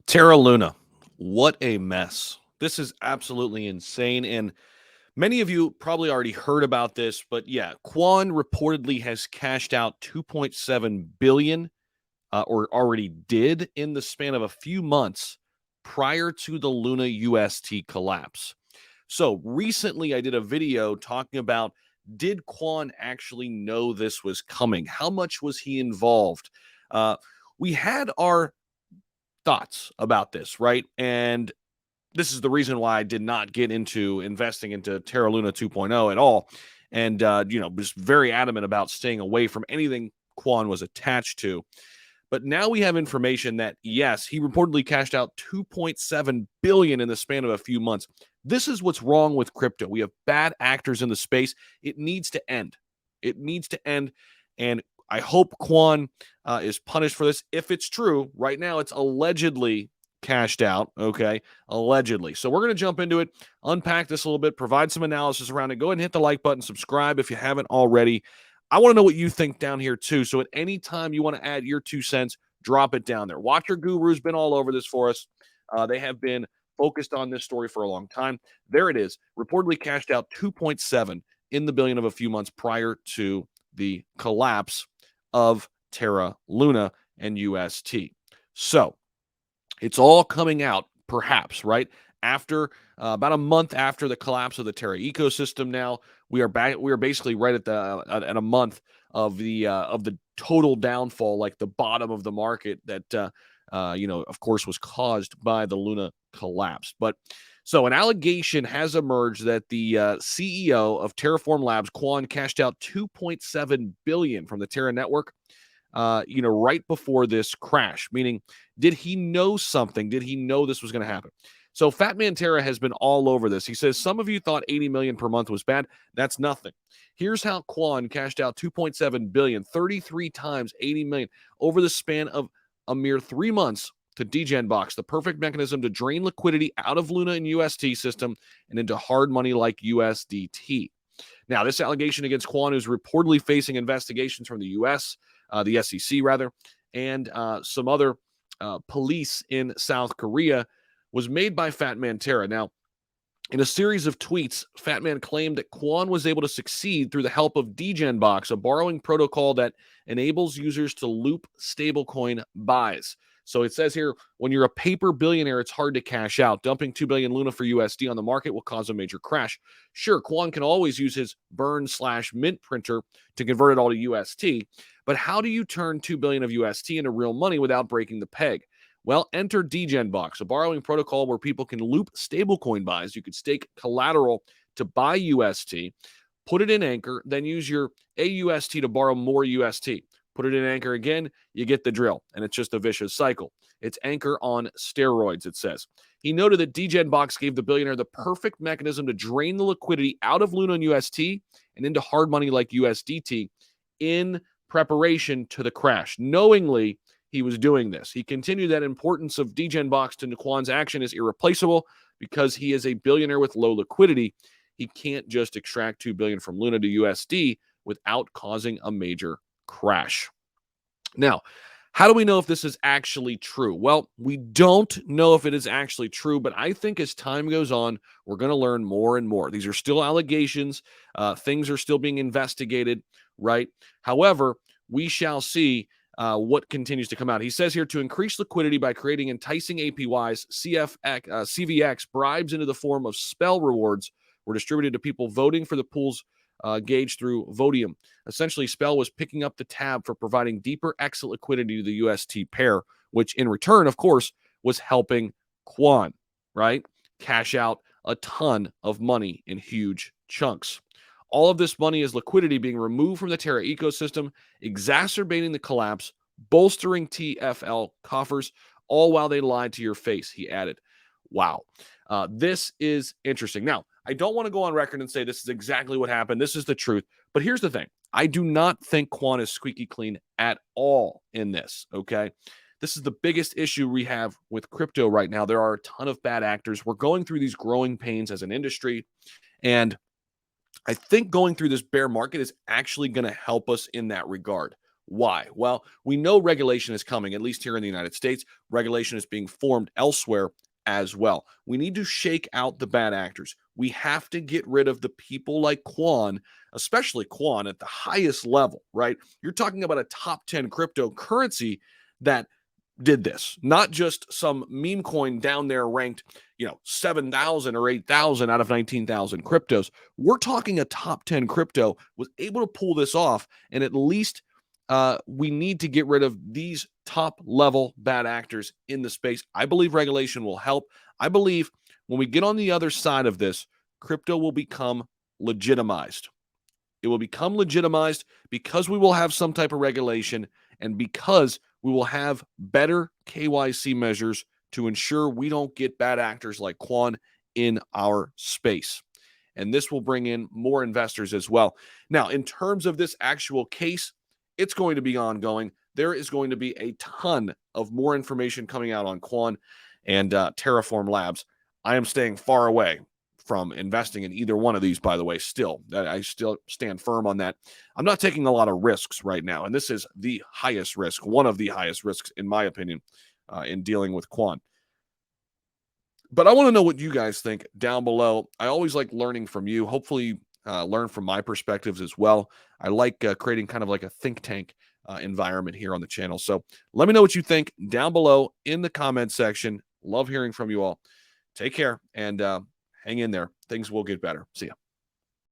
Terra Luna, what a mess. This is absolutely insane. And many of you probably already heard about this, but yeah, Kwon reportedly has cashed out 2.7 billion or already did in the span of a few months prior to the Luna UST collapse. So recently I did a video talking about, did Kwon actually know this was coming? How much was he involved? Uh, we had our thoughts about this, right? And this is the reason why I did not get into investing into Terra Luna 2.0 at all. And, was very adamant about staying away from anything Kwon was attached to. But now we have information that, yes, he reportedly cashed out 2.7 billion in the span of a few months. This is what's wrong with crypto. We have bad actors in the space. It needs to end. It needs to end. And I hope Kwon is punished for this. If it's true, right now it's allegedly cashed out. Okay. Allegedly. So we're going to jump into it, unpack this a little bit, provide some analysis around it. Go ahead and hit the like button, subscribe if you haven't already. I want to know what you think down here too. So at any time you want to add your 2 cents, drop it down there. Watcher Guru's been all over this for us. They have been focused on this story for a long time. There it is. Reportedly cashed out 2.7 in the billion of a few months prior to the collapse of Terra Luna and UST. So it's all coming out, perhaps, right? After about a month after the collapse of the Terra ecosystem, now we are back. We are basically right at a month of the total downfall, like the bottom of the market that of course, was caused by the Luna collapse. But so an allegation has emerged that the CEO of Terraform Labs, Kwon, cashed out 2.7 billion from the Terra network right before this crash, meaning did he know something? Did he know this was going to happen? So Fat Man Terra has been all over this. He says some of you thought 80 million per month was bad. That's nothing. Here's how Kwon cashed out 2.7 billion, 33 times 80 million over the span of a mere 3 months to Degen Box, the perfect mechanism to drain liquidity out of Luna and UST system and into hard money like USDT. Now, this allegation against Kwon is reportedly facing investigations from the U.S., the SEC rather, and some other police in South Korea, was made by Fat Man Terra. Now, in a series of tweets, Fat Man claimed that Kwon was able to succeed through the help of Degen Box, a borrowing protocol that enables users to loop stablecoin buys. So it says here, when you're a paper billionaire, it's hard to cash out. Dumping 2 billion Luna for USD on the market will cause a major crash. Sure, Kwon can always use his burn/mint printer to convert it all to UST, but how do you turn 2 billion of UST into real money without breaking the peg? Well, enter Degen Box, a borrowing protocol where people can loop stablecoin buys. You could stake collateral to buy UST, put it in Anchor, then use your AUST to borrow more UST. Put it in Anchor again, you get the drill, and it's just a vicious cycle. It's Anchor on steroids, it says. He noted that Degen Box gave the billionaire the perfect mechanism to drain the liquidity out of Luna and UST and into hard money like USDT in preparation to the crash. Knowingly, he was doing this. He continued that importance of Degen Box to Kwon's action is irreplaceable because he is a billionaire with low liquidity. He can't just extract 2 billion from Luna to USD without causing a major crash. Now, how do we know if this is actually true? Well, we don't know if it is actually true, but I think as time goes on, we're going to learn more and more. These are still allegations. Things are still being investigated, right? However, we shall see what continues to come out. He says here, to increase liquidity by creating enticing APYs, CVX bribes into the form of spell rewards were distributed to people voting for the pool's gauge through Vodium. Essentially, Spell was picking up the tab for providing deeper exit liquidity to the UST pair, which in return, of course, was helping Kwon, right? Cash out a ton of money in huge chunks. All of this money is liquidity being removed from the Terra ecosystem, exacerbating the collapse, bolstering TFL coffers, all while they lied to your face, he added. Wow. This is interesting. Now, I don't want to go on record and say this is exactly what happened. This is the truth. But here's the thing. I do not think Kwon is squeaky clean at all in this, okay? This is the biggest issue we have with crypto right now. There are a ton of bad actors. We're going through these growing pains as an industry, and I think going through this bear market is actually going to help us in that regard. Why? Well, we know regulation is coming, at least here in the United States. Regulation is being formed elsewhere as well. We need to shake out the bad actors. We have to get rid of the people like Kwon, especially Kwon at the highest level, right? You're talking about a top 10 cryptocurrency that did this, not just some meme coin down there ranked, 7,000 or 8,000 out of 19,000 cryptos. We're talking a top 10 crypto was able to pull this off. And at least we need to get rid of these top level bad actors in the space. I believe regulation will help. I believe when we get on the other side of this, crypto will become legitimized. It will become legitimized because we will have some type of regulation and because we will have better KYC measures to ensure we don't get bad actors like Kwon in our space. And this will bring in more investors as well. Now, in terms of this actual case, it's going to be ongoing. There is going to be a ton of more information coming out on Kwon and Terraform Labs. I am staying far away from investing in either one of these, by the way. Still, I still stand firm on that. I'm not taking a lot of risks right now, and this is the highest risk, one of the highest risks, in my opinion, in dealing with Kwon. But I want to know what you guys think down below. I always like learning from you. Hopefully, learn from my perspectives as well. I like creating kind of like a think tank environment here on the channel. So let me know what you think down below in the comment section. Love hearing from you all. Take care and hang in there. Things will get better. See ya.